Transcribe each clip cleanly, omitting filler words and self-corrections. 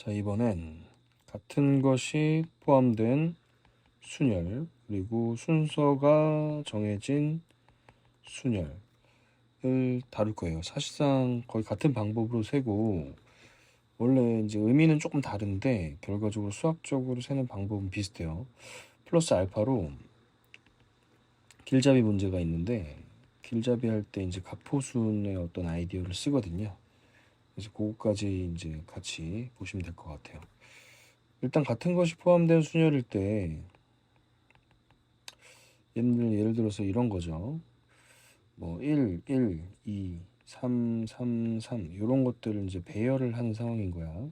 자, 이번엔 같은 것이 포함된 순열, 그리고 순서가 정해진 순열을 다룰 거예요. 사실상 거의 같은 방법으로 세고, 원래 이제 의미는 조금 다른데, 결과적으로 수학적으로 세는 방법은 비슷해요. 플러스 알파로 길잡이 문제가 있는데, 길잡이 할 때 이제 각포순의 어떤 아이디어를 쓰거든요. 그래서 그거까지 이제 같이 보시면 될 것 같아요. 일단 같은 것이 포함된 순열일 때 예를 들어서 이런 거죠. 뭐 1, 1, 2, 3, 3, 3 이런 것들을 이제 배열을 하는 상황인 거야.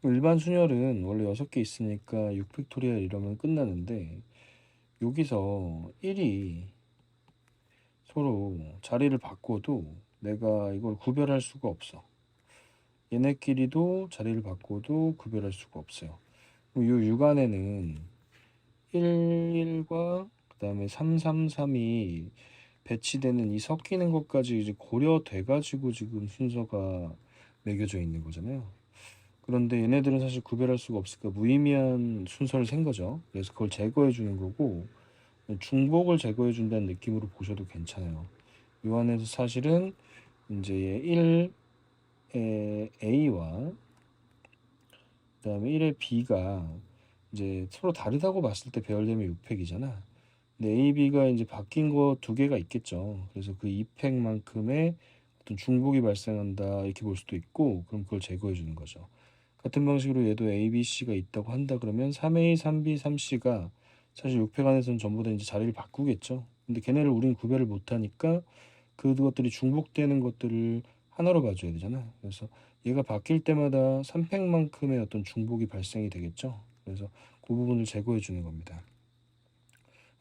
일반 순열은 원래 6개 있으니까 6팩토리얼 이러면 끝나는데 여기서 1이 서로 자리를 바꿔도 내가 이걸 구별할 수가 없어. 얘네끼리도 자리를 바꿔도 구별할 수가 없어요. 이 6안에는 11과 그 다음에 333이 배치되는 이 섞이는 것까지 이제 고려돼 가지고 지금 순서가 매겨져 있는 거잖아요. 그런데 얘네들은 사실 구별할 수가 없으니까 무의미한 순서를 센 거죠. 그래서 그걸 제거해 주는 거고, 중복을 제거해 준다는 느낌으로 보셔도 괜찮아요. 이 안에서 사실은 이제 1의 A와 그 다음에 1의 B가 이제 서로 다르다고 봤을 때 배열되면 6팩이잖아. 근데 A, B가 이제 바뀐 거 2개가 있겠죠. 그래서 그 2팩만큼의 어떤 중복이 발생한다 이렇게 볼 수도 있고, 그럼 그걸 제거해 주는 거죠. 같은 방식으로 얘도 A, B, C가 있다고 한다 그러면 3A, 3B, 3C가 사실 6팩 안에서는 전부 다 이제 자리를 바꾸겠죠. 근데 걔네를 우린 구별을 못하니까 그것들이 중복되는 것들을 하나로 봐줘야 되잖아. 그래서 얘가 바뀔 때마다 3팩만큼의 어떤 중복이 발생이 되겠죠. 그래서 그 부분을 제거해 주는 겁니다.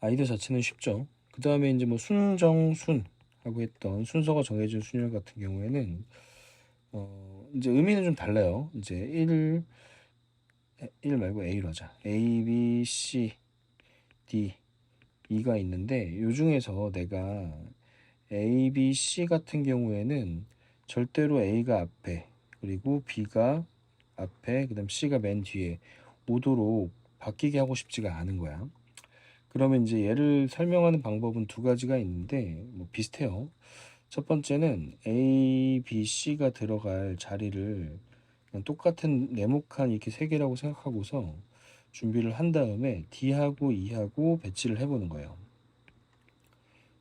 아이디어 자체는 쉽죠. 그 다음에 이제 뭐 순정순 하고 했던 순서가 정해진 순열 같은 경우에는 이제 의미는 좀 달라요. 이제 1 말고 A로 하자. A, B, C, D, E가 있는데 요 중에서 내가 A, B, C 같은 경우에는 절대로 A가 앞에 그리고 B가 앞에 그다음 C가 맨 뒤에 오도록 바뀌게 하고 싶지가 않은 거야. 그러면 이제 얘를 설명하는 방법은 2가지가 있는데 뭐 비슷해요. 첫 번째는 A, B, C가 들어갈 자리를 그냥 똑같은 네모칸 이렇게 3개라고 생각하고서 준비를 한 다음에 D하고 E하고 배치를 해보는 거예요.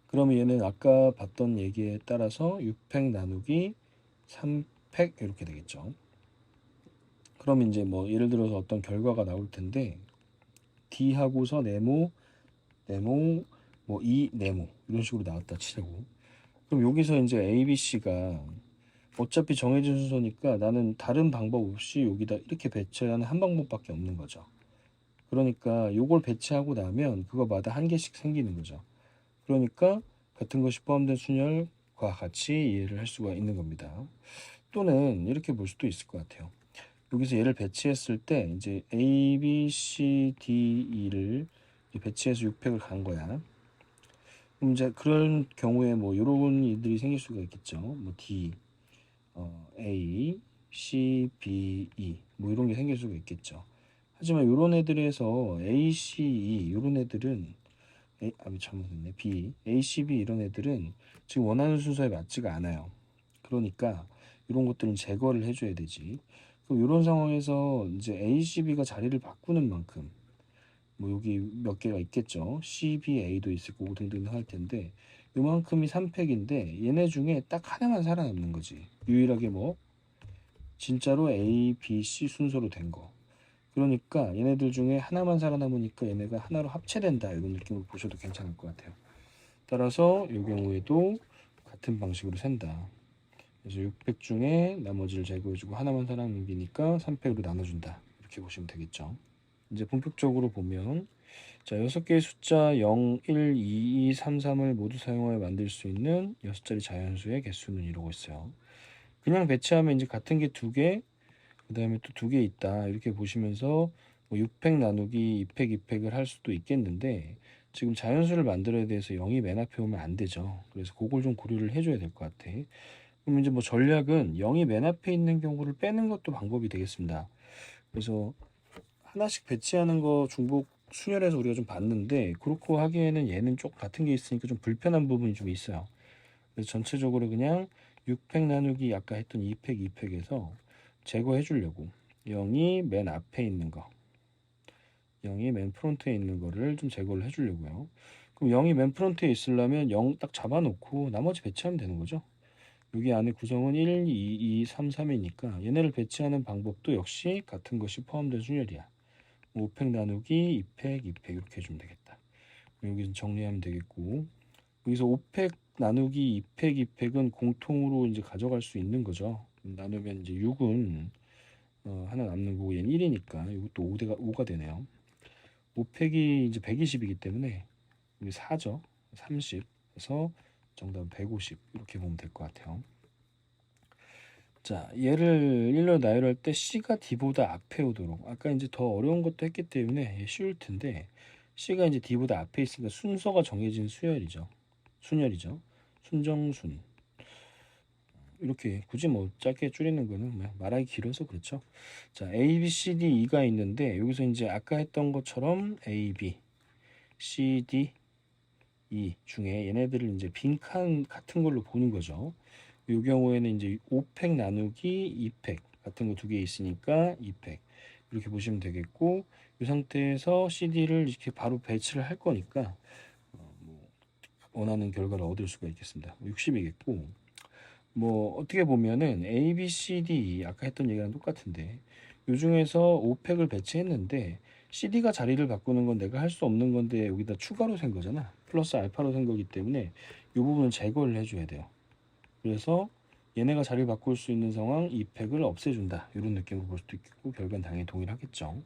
그러면 얘는 아까 봤던 얘기에 따라서 6팩 나누기 3팩 이렇게 되겠죠. 그럼 이제 뭐 예를 들어서 어떤 결과가 나올 텐데 D하고서 네모, 네모, 뭐 E 네모 이런 식으로 나왔다 치자고. 그럼 여기서 이제 A, B, C가 어차피 정해진 순서니까 나는 다른 방법 없이 여기다 이렇게 배치하는 한 방법밖에 없는 거죠. 그러니까 요걸 배치하고 나면 그거마다 한 개씩 생기는 거죠. 그러니까 같은 것이 포함된 순열과 같이 이해를 할 수가 있는 겁니다. 또는 이렇게 볼 수도 있을 것 같아요. 여기서 얘를 배치했을 때 이제 A, B, C, D, E를 배치해서 6팩을 간 거야. 그럼 이제 그런 경우에 뭐 이런 일들이 생길 수가 있겠죠. 뭐 D, A, C, B, E 뭐 이런 게 생길 수가 있겠죠. 하지만 이런 애들에서 A, C, E 이런 애들은 잘못했네. B, A, C, B 이런 애들은 지금 원하는 순서에 맞지가 않아요. 그러니까 이런 것들은 제거를 해줘야 되지. 그럼 이런 상황에서 이제 A, C, B가 자리를 바꾸는 만큼 뭐 여기 몇 개가 있겠죠. C, B, A도 있을 거고 등등 할 텐데 요만큼이 3팩인데 얘네 중에 딱 하나만 살아남는 거지. 유일하게 뭐 진짜로 A, B, C 순서로 된 거. 그러니까 얘네들 중에 하나만 살아남으니까 얘네가 하나로 합체된다 이런 느낌으로 보셔도 괜찮을 것 같아요. 따라서 이 경우에도 같은 방식으로 센다. 그래서 6팩 중에 나머지를 제거해주고 하나만 살아남기니까 3팩으로 나눠준다. 이렇게 보시면 되겠죠. 이제 본격적으로 보면 자 6개의 숫자 0, 1, 2, 2, 3, 3을 모두 사용하여 만들 수 있는 6자리 자연수의 개수는 이러고 있어요. 그냥 배치하면 이제 같은 게 2개, 그 다음에 또 2개 있다. 이렇게 보시면서 뭐 6팩 나누기 2팩, 2팩을 할 수도 있겠는데 지금 자연수를 만들어야 돼서 0이 맨 앞에 오면 안 되죠. 그래서 그걸 좀 고려를 해줘야 될 것 같아. 그럼 이제 뭐 전략은 0이 맨 앞에 있는 경우를 빼는 것도 방법이 되겠습니다. 그래서 하나씩 배치하는 거 중복 순열해서 우리가 좀 봤는데, 그렇고 하기에는 얘는 좀 같은 게 있으니까 좀 불편한 부분이 좀 있어요. 그래서 전체적으로 그냥 6팩 나누기 아까 했던 2팩 2팩에서 제거해 주려고 0이 맨 앞에 있는 거, 0이 맨 프론트에 있는 거를 좀 제거를 해 주려고요. 그럼 0이 맨 프론트에 있으려면 0 딱 잡아놓고 나머지 배치하면 되는 거죠. 여기 안에 구성은 1, 2, 2, 3, 3이니까 얘네를 배치하는 방법도 역시 같은 것이 포함된 순열이야. 5팩 나누기 2팩 2팩 이렇게 해주면 되겠다. 여기서 정리하면 되겠고, 여기서 5팩 나누기 2팩 2팩은 공통으로 이제 가져갈 수 있는 거죠. 나누면 이제 6은 하나 남는 거고, 얘는 1이니까 이것도 5가 되네요. 5팩이 이제 120이기 때문에 여기 4죠. 30. 그래서 정답은 150 이렇게 보면 될 것 같아요. 자, 얘를 일러 나열할 때 C가 D보다 앞에 오도록, 아까 이제 더 어려운 것도 했기 때문에 쉬울 텐데, C가 이제 D보다 앞에 있으니까 순서가 정해진 순열이죠. 순정순. 이렇게 굳이 뭐 짧게 줄이는 거는 뭐 말하기 길어서 그렇죠. 자, A, B, C, D, E가 있는데 여기서 이제 아까 했던 것처럼 A, B, C, D, E 중에 얘네들을 이제 빈칸 같은 걸로 보는 거죠. 이 경우에는 이제 5팩 나누기 2팩 같은 거 두 개 있으니까 2팩 이렇게 보시면 되겠고, 이 상태에서 CD를 이렇게 바로 배치를 할 거니까 뭐 원하는 결과를 얻을 수가 있겠습니다. 60이겠고, 뭐 어떻게 보면은 A, B, C, D 아까 했던 얘기랑 똑같은데, 이 중에서 5팩을 배치했는데 CD가 자리를 바꾸는 건 내가 할 수 없는 건데 여기다 추가로 센 거잖아. 플러스 알파로 센 거기 때문에 이 부분은 제거를 해줘야 돼요. 그래서 얘네가 자리를 바꿀 수 있는 상황 2팩을 없애준다, 이런 느낌으로 볼 수도 있고, 결과는 당연히 동일하겠죠.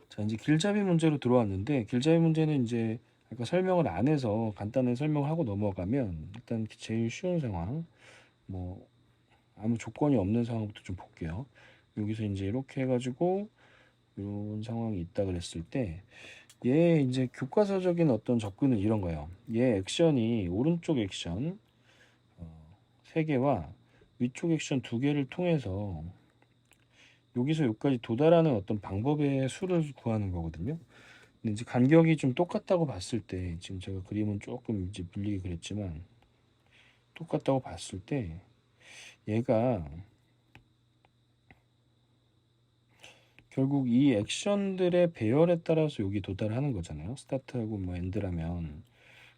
자, 이제 길잡이 문제로 들어왔는데, 길잡이 문제는 이제 아까 설명을 안 해서 간단한 설명을 하고 넘어가면, 일단 제일 쉬운 상황, 뭐 아무 조건이 없는 상황부터 좀 볼게요. 여기서 이제 이렇게 해가지고 이런 상황이 있다 그랬을 때, 얘 이제 교과서적인 어떤 접근은 이런 거예요. 얘 액션이 오른쪽 액션 3개와 위쪽 액션 2개를 통해서 여기서 여기까지 도달하는 어떤 방법의 수를 구하는 거거든요. 근데 이제 간격이 좀 똑같다고 봤을 때, 지금 제가 그림은 조금 이제 밀리게 그랬지만 똑같다고 봤을 때, 얘가 결국 이 액션들의 배열에 따라서 여기 도달하는 거잖아요. 스타트하고 뭐 엔드라면.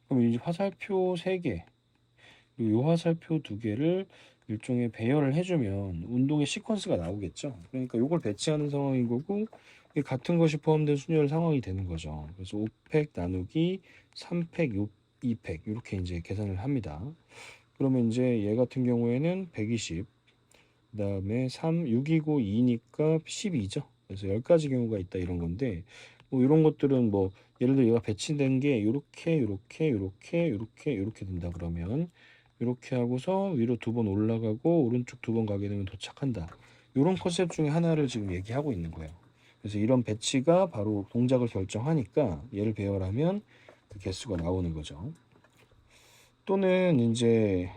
그럼 이제 화살표 3개, 그리고 요 화살표 2개를 일종의 배열을 해주면 운동의 시퀀스가 나오겠죠. 그러니까 요걸 배치하는 상황인 거고, 이게 같은 것이 포함된 순열 상황이 되는 거죠. 그래서 5팩 나누기 3팩 2팩 이렇게 이제 계산을 합니다. 그러면 이제 얘 같은 경우에는 120, 그 다음에 3, 6이고 2니까 12죠. 그래서 10가지 경우가 있다 이런 건데, 뭐 이런 것들은 뭐 예를 들어 얘가 배치된 게 요렇게 된다 그러면 이렇게 하고서 위로 2번 올라가고 오른쪽 2번 가게 되면 도착한다. 이런 컨셉 중에 하나를 지금 얘기하고 있는 거예요. 그래서 이런 배치가 바로 동작을 결정하니까 얘를 배열하면 그 개수가 나오는 거죠. 또는 이제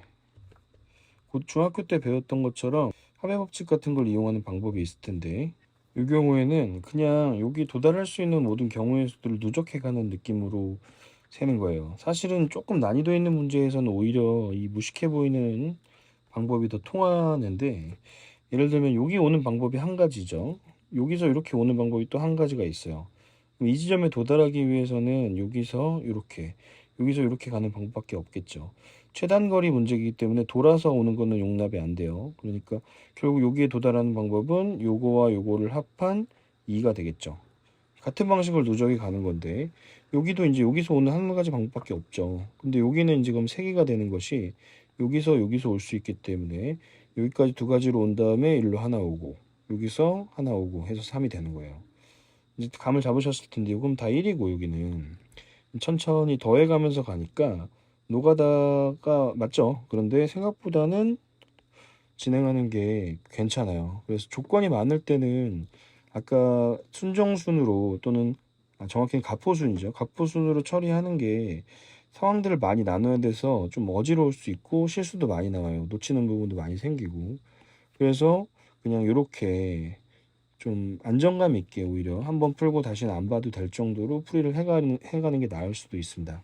곧 중학교 때 배웠던 것처럼 합의 법칙 같은 걸 이용하는 방법이 있을 텐데, 이 경우에는 그냥 여기 도달할 수 있는 모든 경우의 수들을 누적해가는 느낌으로 세는 거예요. 사실은 조금 난이도 있는 문제에서는 오히려 이 무식해 보이는 방법이 더 통하는데, 예를 들면 여기 오는 방법이 한 가지죠. 여기서 이렇게 오는 방법이 또 한 가지가 있어요. 이 지점에 도달하기 위해서는 여기서 이렇게, 여기서 이렇게 가는 방법밖에 없겠죠. 최단거리 문제이기 때문에 돌아서 오는 거는 용납이 안 돼요. 그러니까 결국 여기에 도달하는 방법은 요거와 요거를 합한 2가 되겠죠. 같은 방식을 누적이 가는 건데, 여기도 이제 여기서 오는 한 가지 방법밖에 없죠. 근데 여기는 지금 3개가 되는 것이 여기서 올 수 있기 때문에 여기까지 2가지로 온 다음에 일로 하나 오고 여기서 하나 오고 해서 3이 되는 거예요. 이제 감을 잡으셨을 텐데, 요금 다 1이고 여기는 천천히 더해가면서 가니까 노가다가 맞죠. 그런데 생각보다는 진행하는 게 괜찮아요. 그래서 조건이 많을 때는 아까 순정순으로 또는 정확히는 가포순이죠. 가포순으로 처리하는 게 상황들을 많이 나눠야 돼서 좀 어지러울 수 있고 실수도 많이 나와요. 놓치는 부분도 많이 생기고. 그래서 그냥 이렇게 좀 안정감 있게 오히려 한번 풀고 다시는 안 봐도 될 정도로 풀이를 해가는 게 나을 수도 있습니다.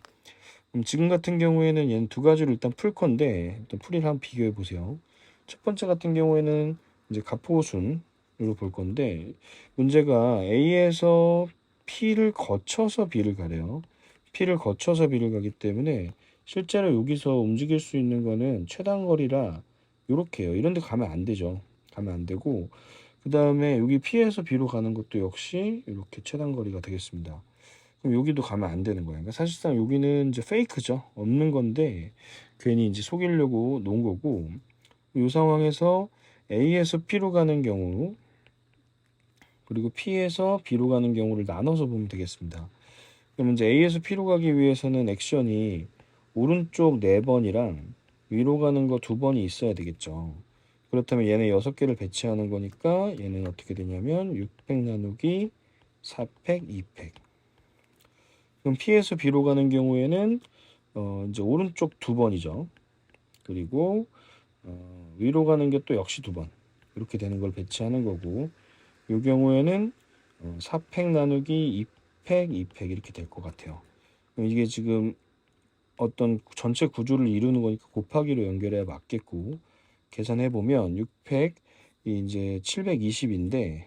그럼 지금 같은 경우에는 얘는 두 가지로 일단 풀 건데 일단 풀이를 한번 비교해 보세요. 첫 번째 같은 경우에는 이제 가포순으로 볼 건데 문제가 A에서 P를 거쳐서 B를 가래요. P를 거쳐서 B를 가기 때문에 실제로 여기서 움직일 수 있는 거는 최단거리라 요렇게요. 이런 데 가면 안 되죠. 가면 안 되고 그 다음에 여기 P에서 B로 가는 것도 역시 이렇게 최단거리가 되겠습니다. 그럼 여기도 가면 안 되는 거예요. 그러니까 사실상 여기는 이제 페이크죠. 없는 건데 괜히 이제 속이려고 놓은 거고 이 상황에서 A에서 P로 가는 경우 그리고 P에서 B로 가는 경우를 나눠서 보면 되겠습니다. 그러면 이제 A에서 P로 가기 위해서는 액션이 오른쪽 4번이랑 위로 가는 거 2번이 있어야 되겠죠. 그렇다면 얘네 6개를 배치하는 거니까 얘는 어떻게 되냐면 600 나누기 4팩 2팩. 그럼 P에서 B로 가는 경우에는 이제 오른쪽 2번이죠. 그리고 위로 가는 게 또 역시 2번. 이렇게 되는 걸 배치하는 거고 이 경우에는 4팩 나누기 2팩 2팩 이렇게 될 것 같아요. 그럼 이게 지금 어떤 전체 구조를 이루는 거니까 곱하기로 연결해야 맞겠고 계산해 보면 6팩 이제 720인데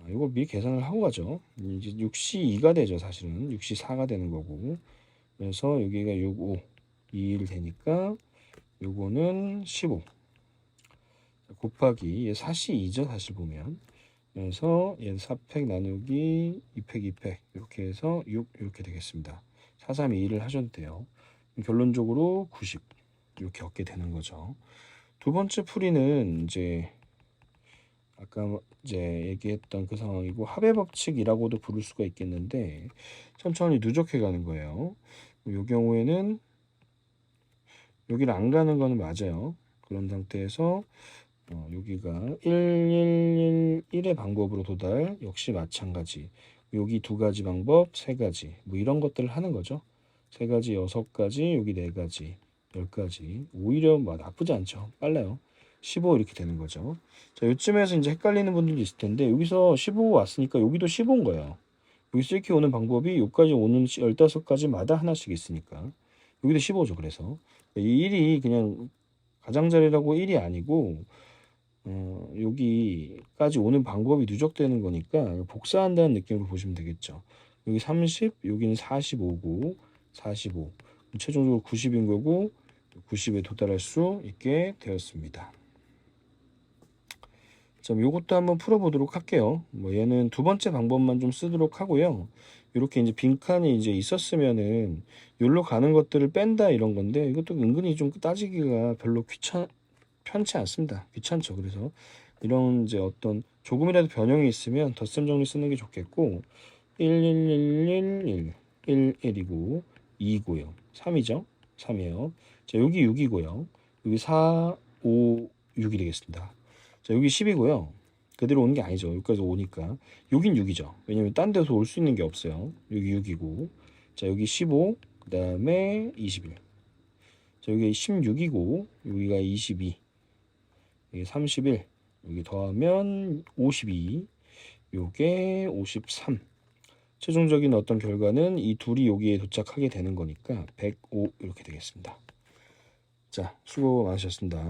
이거 미리 계산을 하고 가죠. 이제 6C2가 되죠. 사실은 6C4가 되는 거고 그래서 여기가 65 2일 되니까 요거는 15 곱하기 얘 4C2죠. 사실 보면 그래서 얘 4팩 나누기 2팩 2팩 이렇게 해서 6 이렇게 되겠습니다. 432를 하셔도 돼요. 결론적으로 90 이렇게 얻게 되는 거죠. 두 번째 풀이는 이제 아까 이제 얘기했던 그 상황이고 합의 법칙이라고도 부를 수가 있겠는데 천천히 누적해 가는 거예요. 이 경우에는 여기를 안 가는 거는 맞아요. 그런 상태에서 여기가 1111의 방법으로 도달 역시 마찬가지. 여기 2가지 방법, 3가지 뭐 이런 것들을 하는 거죠. 3가지, 6가지, 여기 4가지, 10가지. 오히려 뭐 나쁘지 않죠. 빨라요. 15 이렇게 되는 거죠. 자, 요쯤에서 이제 헷갈리는 분들도 있을 텐데 여기서 15 왔으니까 여기도 15인 거예요. 여기서 이렇게 오는 방법이 여기까지 오는 15가지마다 하나씩 있으니까 여기도 15죠. 그래서 이 1이 그냥 가장자리라고 1이 아니고 여기까지 오는 방법이 누적되는 거니까 복사한다는 느낌으로 보시면 되겠죠. 여기 30, 여기는 45고 45 최종적으로 90인 거고 90에 도달할 수 있게 되었습니다. 자, 요것도 한번 풀어보도록 할게요. 뭐 얘는 두 번째 방법만 좀 쓰도록 하고요. 이렇게 이제 빈칸이 이제 있었으면은 여기로 가는 것들을 뺀다 이런 건데 이것도 은근히 좀 따지기가 별로 편치 않습니다. 귀찮죠. 그래서 이런 이제 어떤 조금이라도 변형이 있으면 덧셈 정리 쓰는 게 좋겠고 11111 11이고 2고요. 3이죠. 3이에요. 자, 여기 6이고요. 여기 4, 5, 6이 되겠습니다. 자, 여기 10이고요. 그대로 오는 게 아니죠. 여기까지 오니까. 여긴 6이죠. 왜냐면 딴 데서 올 수 있는 게 없어요. 여기 6이고. 자, 여기 15, 그 다음에 21. 자, 여기 16이고, 여기가 22. 여기 31. 여기 더하면 52. 요게 53. 최종적인 어떤 결과는 이 둘이 여기에 도착하게 되는 거니까 105 이렇게 되겠습니다. 자, 수고 많으셨습니다.